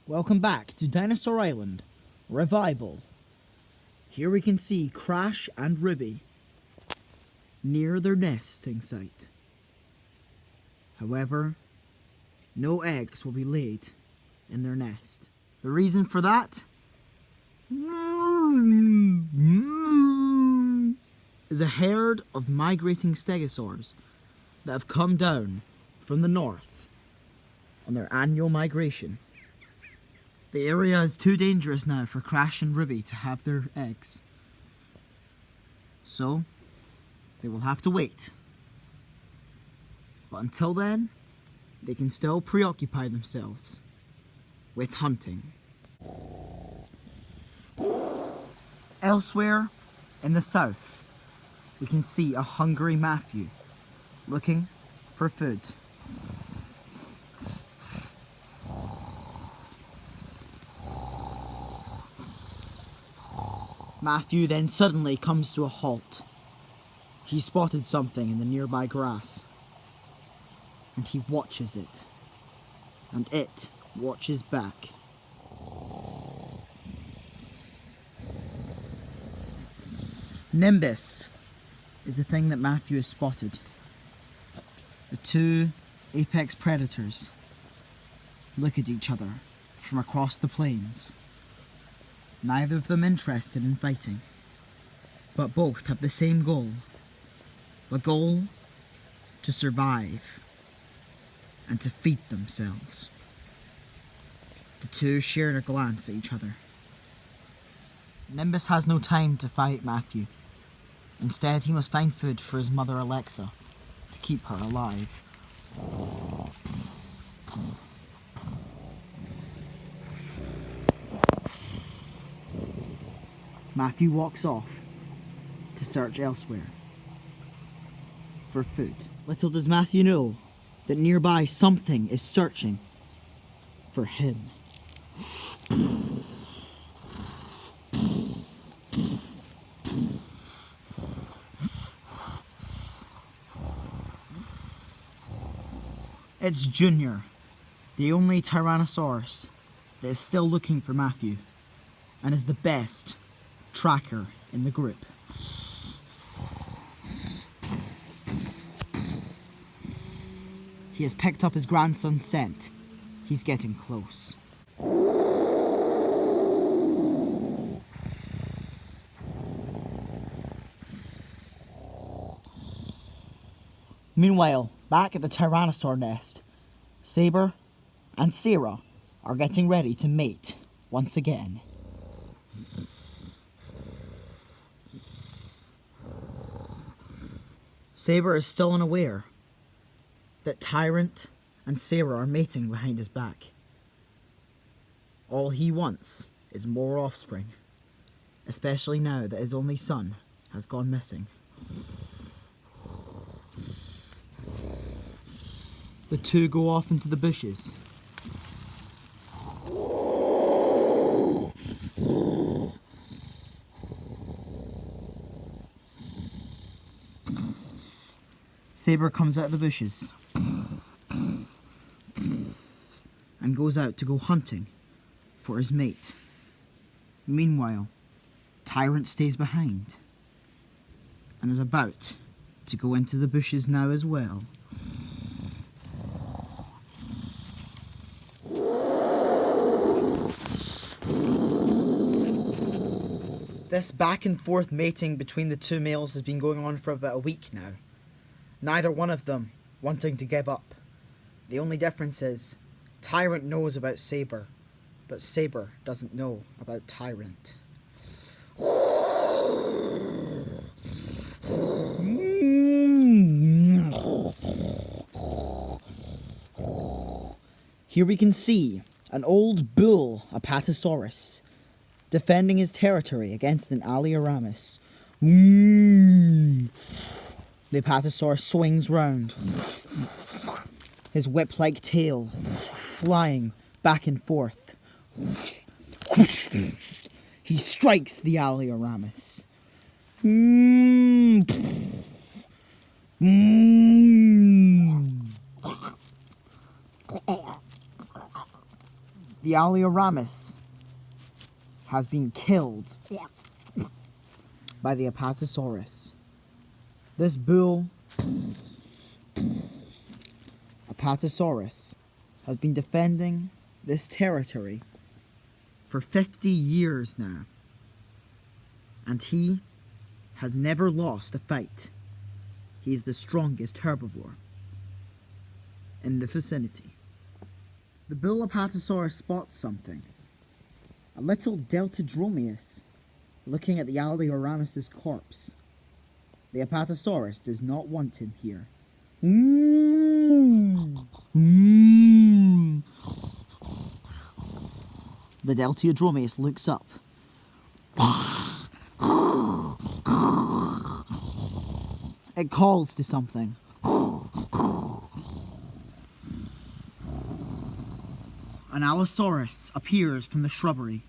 Welcome back to Dinosaur Island Revival. Here we can see Crash and Ruby near their nesting site. However, no eggs will be laid in their nest. The reason for that is a herd of migrating stegosaurs that have come down from the north on their annual migration. The area is too dangerous now for Crash and Ruby to have their eggs. So, they will have to wait. But until then, they can still preoccupy themselves with hunting. Elsewhere in the south, we can see a hungry Matthew looking for food. Matthew then suddenly comes to a halt. He spotted something in the nearby grass, and he watches it, and it watches back. Nimbus is the thing that Matthew has spotted. The two apex predators look at each other from across the plains. Neither of them interested in fighting, but both have the same goal. The goal to survive and to feed themselves. The two share a glance at each other. Nimbus has no time to fight Matthew. Instead, he must find food for his mother Alexa to keep her alive. Matthew walks off to search elsewhere for food. Little does Matthew know that nearby something is searching for him. It's Junior, the only Tyrannosaurus that is still looking for Matthew and is the best tracker in the group. He has picked up his grandson's scent. He's getting close. Meanwhile, back at the Tyrannosaur nest, Saber and Sarah are getting ready to mate once again. Saber is still unaware that Tyrant and Sarah are mating behind his back. All he wants is more offspring, especially now that his only son has gone missing. The two go off into the bushes. Saber comes out of the bushes and goes out to go hunting for his mate. Meanwhile, Tyrant stays behind and is about to go into the bushes now as well. This back and forth mating between the two males has been going on for about a week now. Neither one of them wanting to give up. The only difference is Tyrant knows about Saber, but Saber doesn't know about Tyrant. Here we can see an old bull Apatosaurus defending his territory against an Alioramus. The Apatosaurus swings round, his whip-like tail flying back and forth. He strikes the Alioramus. The Alioramus has been killed by the Apatosaurus. This bull Apatosaurus has been defending this territory for 50 years now, and he has never lost a fight. He is the strongest herbivore in the vicinity. The bull Apatosaurus spots something. A little Deltadromeus looking at the Alioramus' corpse. The Apatosaurus does not want him here. The Deltadromeus looks up. It calls to something. An Allosaurus appears from the shrubbery.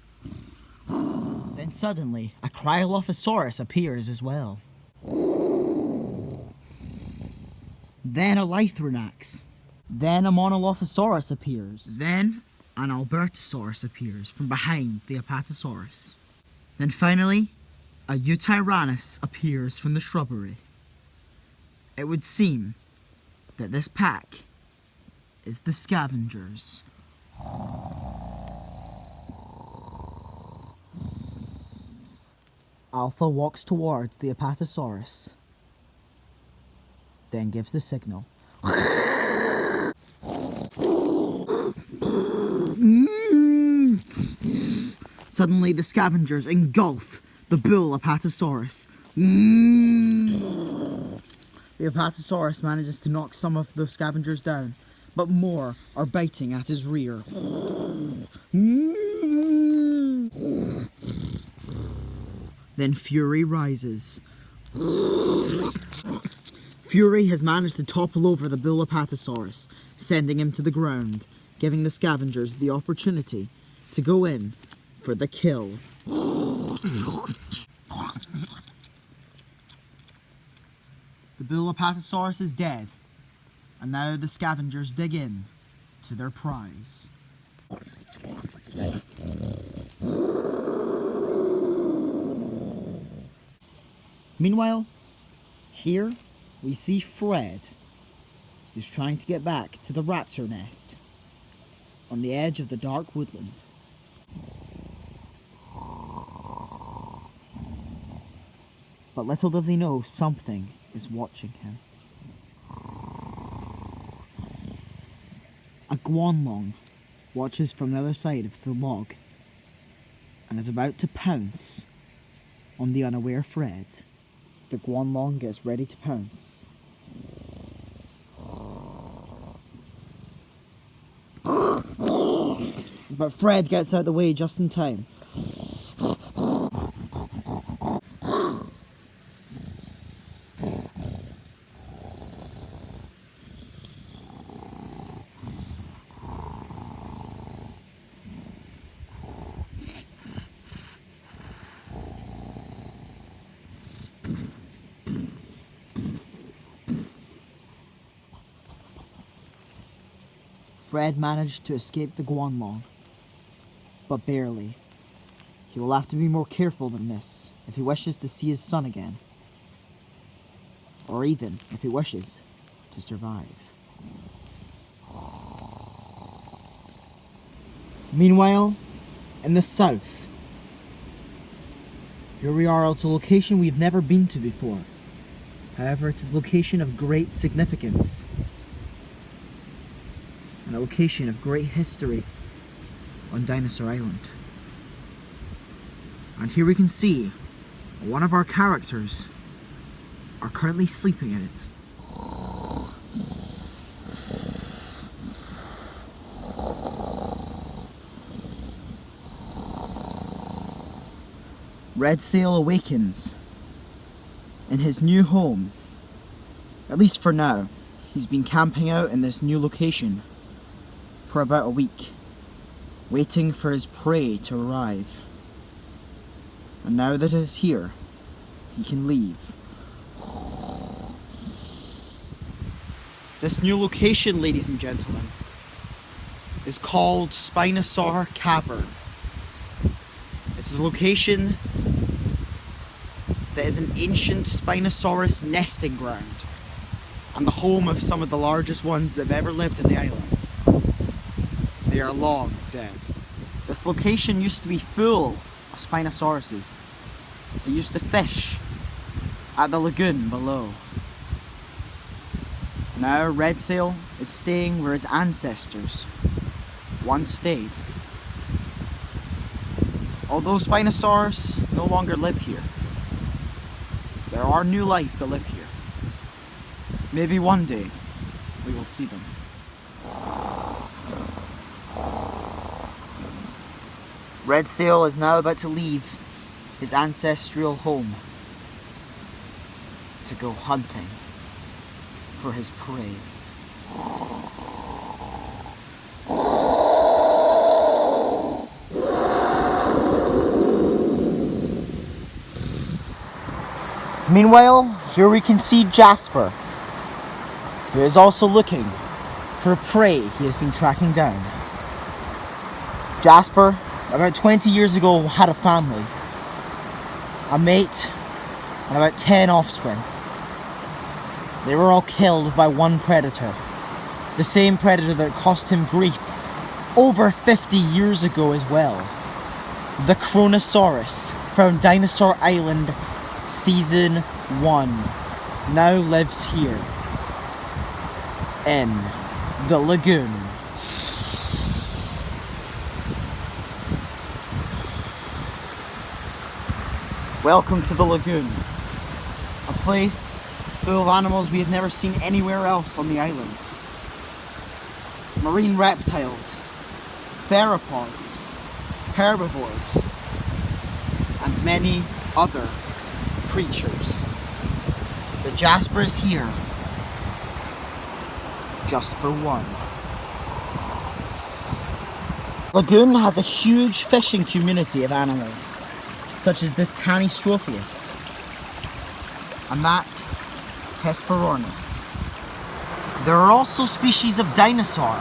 Then suddenly, a Cryolophosaurus appears as well. Then a Lythronax. Then a Monolophosaurus appears. Then an Albertosaurus appears from behind the Apatosaurus. Then finally, a Eutyrannus appears from the shrubbery. It would seem that this pack is the scavengers. Alpha walks towards the Apatosaurus, then gives the signal. Suddenly the scavengers engulf the bull Apatosaurus. The Apatosaurus manages to knock some of the scavengers down, but more are biting at his rear. Then fury rises. Fury has managed to topple over the bull Apatosaurus, sending him to the ground, giving the scavengers the opportunity to go in for the kill. The bull Apatosaurus is dead, and now the scavengers dig in to their prize. Meanwhile, here we see Fred, who's trying to get back to the raptor nest on the edge of the dark woodland. But little does he know something is watching him. A Guanlong watches from the other side of the log and is about to pounce on the unaware Fred. The Guanlong gets ready to pounce. But Fred gets out of the way just in time. Fred managed to escape the Guanlong, but barely. He will have to be more careful than this if he wishes to see his son again, or even if he wishes to survive. Meanwhile, in the south, here we are at a location we've never been to before. However, it's a location of great significance, and a location of great history on Dinosaur Island. And here we can see one of our characters are currently sleeping in it. Red Sail awakens in his new home. At least for now. He's been camping out in this new location for about a week, waiting for his prey to arrive. And now that it is here, he can leave. This new location, ladies and gentlemen, is called Spinosaur Cavern. It's a location that is an ancient Spinosaurus nesting ground and the home of some of the largest ones that have ever lived in the island. They are long dead. This location used to be full of Spinosauruses. They used to fish at the lagoon below. Now Red Sail is staying where his ancestors once stayed. Although Spinosaurus no longer live here, there are new life that live here. Maybe one day we will see them. Red Sail is now about to leave his ancestral home to go hunting for his prey. Meanwhile, here we can see Jasper, who is also looking for prey he has been tracking down. Jasper, about 20 years ago, had a family, a mate, and about 10 offspring. They were all killed by one predator, the same predator that cost him grief over 50 years ago as well. The Kronosaurus from Dinosaur Island Season 1 now lives here in the lagoon. Welcome to the lagoon, a place full of animals we have never seen anywhere else on the island. Marine reptiles, theropods, herbivores, and many other creatures. But Jasper is here just for one. Lagoon has a huge fishing community of animals, such as this Tanistropheus and that Hesperornis. There are also species of dinosaur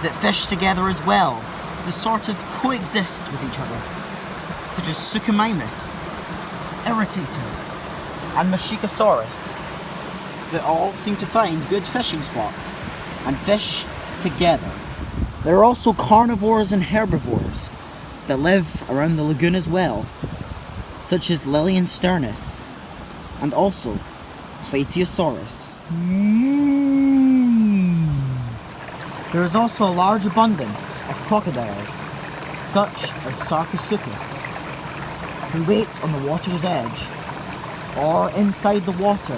that fish together as well. They sort of coexist with each other, such as Suchomimus, Irritator, and Machikosaurus, that all seem to find good fishing spots and fish together. There are also carnivores and herbivores that live around the lagoon as well, such as Lilian sternus and also Plateosaurus. There is also a large abundance of crocodiles, such as Sarcosuchus, who wait on the water's edge or inside the water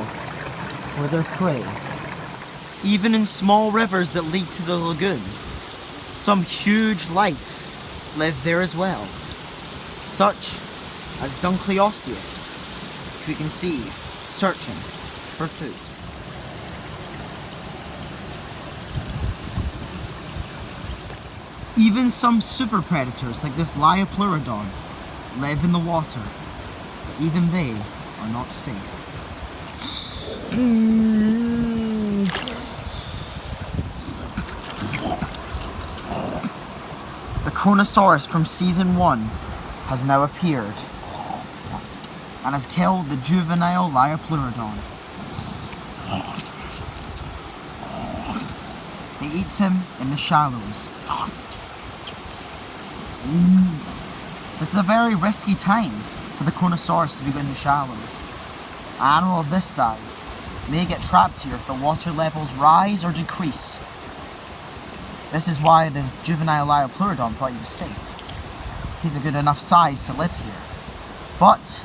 for their prey. Even in small rivers that lead to the lagoon, some huge life live there as well, such as Dunkleosteus, which we can see searching for food. Even some super predators like this Liopleurodon live in the water, but even they are not safe. The Kronosaurus from Season 1 has now appeared and has killed the juvenile Liopleurodon. He eats him in the shallows. This is a very risky time for the Kronosaurus to be in the shallows. An animal of this size may get trapped here if the water levels rise or decrease. This is why the juvenile Liopleurodon thought he was safe. He's a good enough size to live here. But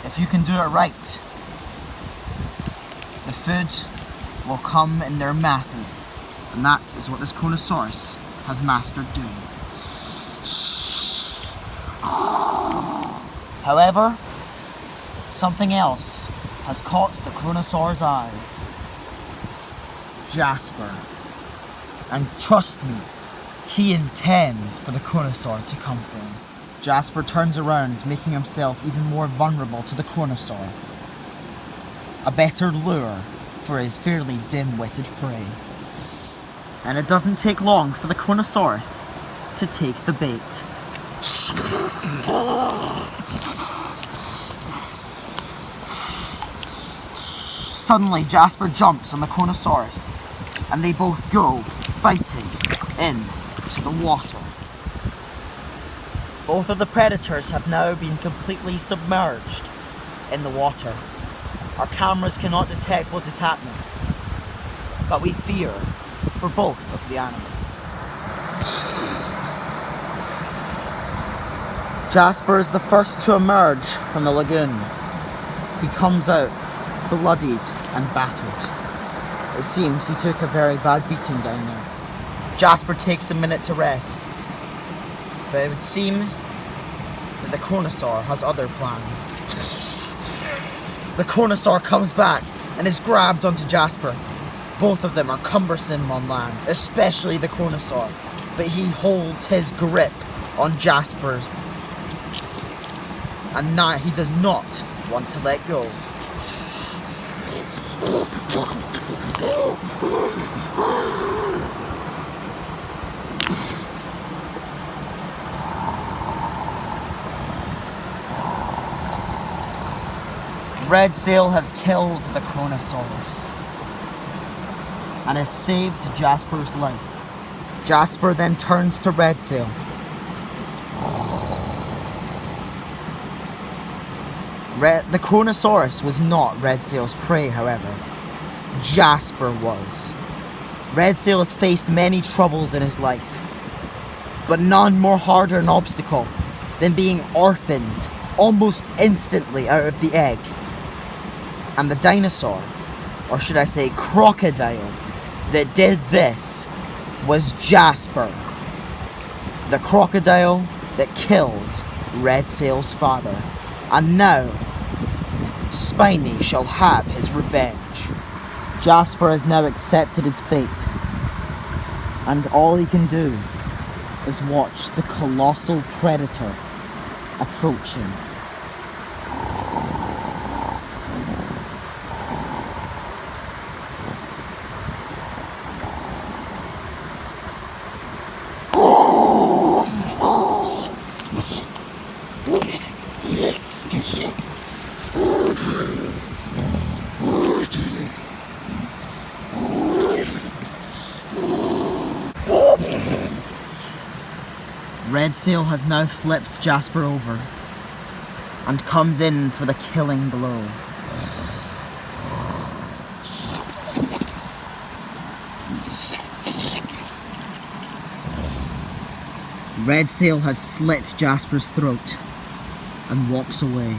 if you can do it right, the food will come in their masses. And that is what this Kronosaurus has mastered doing. However, something else has caught the Kronosaur's eye. Jasper. And trust me, he intends for the Kronosaur to come for him. Jasper turns around, making himself even more vulnerable to the Kronosaur. A better lure for his fairly dim-witted prey. And it doesn't take long for the Kronosaurus to take the bait. Suddenly, Jasper jumps on the Kronosaurus, and they both go fighting into the water. Both of the predators have now been completely submerged in the water. Our cameras cannot detect what is happening, but we fear for both of the animals. Jasper is the first to emerge from the lagoon. He comes out bloodied and battered. It seems he took a very bad beating down there. Jasper takes a minute to rest, but it would seem that the Kronosaur has other plans. The Kronosaur comes back and is grabbed onto Jasper. Both of them are cumbersome on land, especially the Kronosaur, but he holds his grip on Jasper's, and now he does not want to let go. Red Sail has killed the Kronosaurus and has saved Jasper's life. Jasper then turns to Red Sail. The Kronosaurus was not Red Sail's prey, however. Jasper was. Red Sail has faced many troubles in his life, but none more harder an obstacle than being orphaned almost instantly out of the egg. And the dinosaur, or should I say crocodile, that did this was Jasper, the crocodile that killed Red Sail's father. And now, Spiny shall have his revenge. Jasper has now accepted his fate, and all he can do is watch the colossal predator approach him. Red Sail has now flipped Jasper over and comes in for the killing blow. Red Sail has slit Jasper's throat and walks away,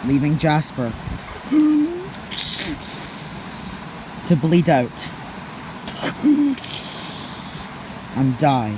leaving Jasper to bleed out and die.